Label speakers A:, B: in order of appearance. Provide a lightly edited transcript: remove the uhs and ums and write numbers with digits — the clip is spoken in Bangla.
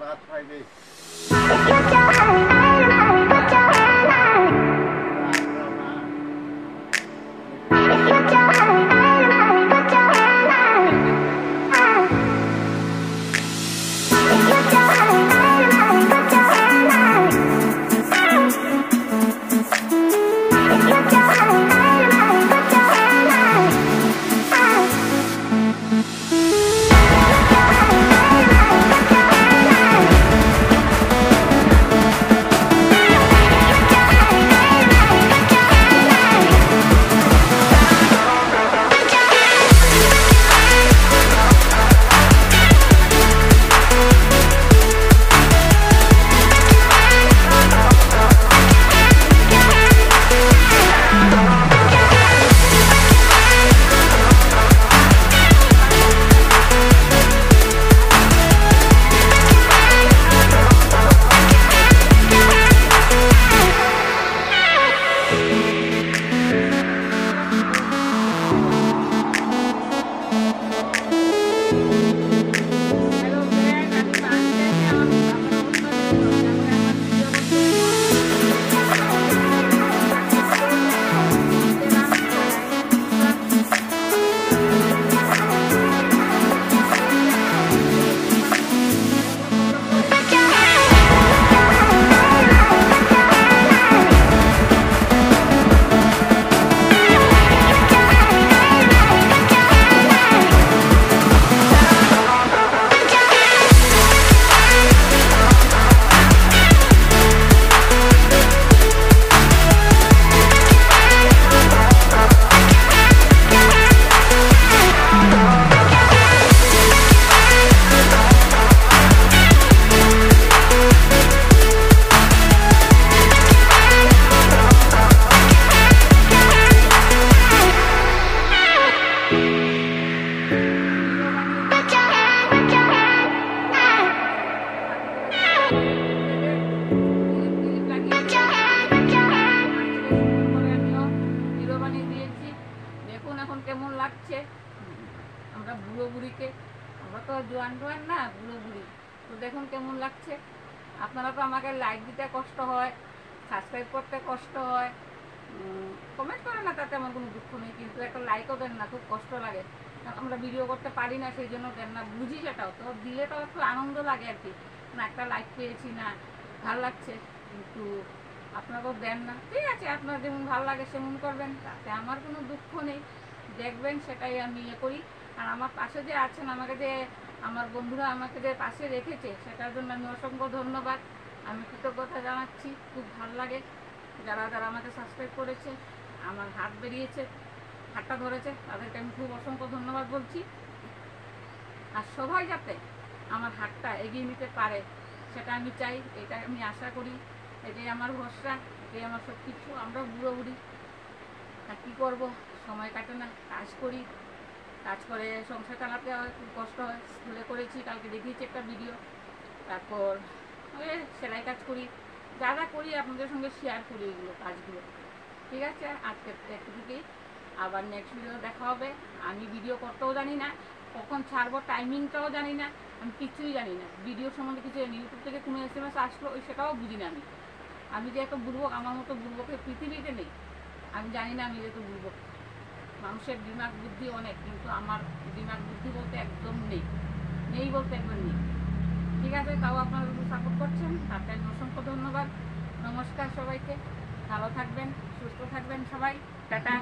A: রাত পাইবে
B: কেমন লাগছে আমরা বুড়ো বুড়িকে, আমরা তো জোয়ান জোয়ান না, বুড়ো বুড়ি। তো দেখুন কেমন লাগছে। আপনারা তো আমাকে লাইক দিতে কষ্ট হয়, সাবস্ক্রাইব করতে কষ্ট হয়, কমেন্ট করে না, তাতে আমার কোনো দুঃখ নেই, কিন্তু একটা লাইকও দেন না, খুব কষ্ট লাগে। আমরা ভিডিও করতে পারি না, সেই জন্য দেন না, বুঝি সেটাও। তো দিলে তো একটু আনন্দ লাগে আর কি, না একটা লাইক পেয়েছি, না ভালো লাগছে, কিন্তু আপনারাও দেন না। ঠিক আছে, আপনার যেমন ভালো লাগে সেমন করবেন, তাতে আমার কোনো দুঃখ নেই। দেখবেন সেটাই আমি ইয়ে করি। আর আমার পাশে যে আছেন, আমাকে যে আমার বন্ধুরা আমাকে যে পাশে রেখেছে, সেটার জন্য আমি অসংখ্য ধন্যবাদ, আমি কৃতজ্ঞতা জানাচ্ছি। খুব ভালো লাগে যারা যারা আমাকে সাবস্ক্রাইব করেছে, আমার হাত বেরিয়েছে, হাতটা ধরেছে, তাদেরকে আমি খুব অসংখ্য ধন্যবাদ বলছি। আর সবাই যাতে আমার হাতটা এগিয়ে নিতে পারে সেটা আমি চাই, এটা আমি আশা করি, এটাই আমার ভরসা, এটাই আমার সব কিছু। আমরা বুড়ো বুড়ি, আর কী করবো, সময় কাটে না, কাজ করি, কাজ করে সংসার চালাতে হয়, খুব কষ্ট হয়। স্কুলে করেছি, কালকে দেখিয়েছি একটা ভিডিও। তারপর ওই সেলাই কাজ করি, যা যা করি আপনাদের সঙ্গে শেয়ার করি এগুলো কাজগুলো। ঠিক আছে, আজকে একটুকুই, আবার নেক্সট ভিডিও দেখা হবে। আমি ভিডিও করতেও জানি না, কখন ছাড়বো টাইমিংটাও জানি না, আমি কিছুই জানি না, ভিডিও সম্বন্ধে কিছু জানি। ইউটিউব থেকে কোনো SMS আসলো ওই সেটাও বুঝি না। আমি যে এত বুড়বক, আমার মতো বুড়বকে পৃথিবীতে নেই। আমি জানি না আমি যেহেতু বুড়বক। মানুষের দিমাগ বুদ্ধি অনেক, কিন্তু আমার দিমাগ বুদ্ধি বলতে একদম নেই, নেই বলতে একবার নেই। ঠিক আছে, তাও আপনারা যদি সাপোর্ট করছেন তাতে আমি অসংখ্য ধন্যবাদ। নমস্কার সবাইকে, ভালো থাকবেন, সুস্থ থাকবেন সবাই, টাটা।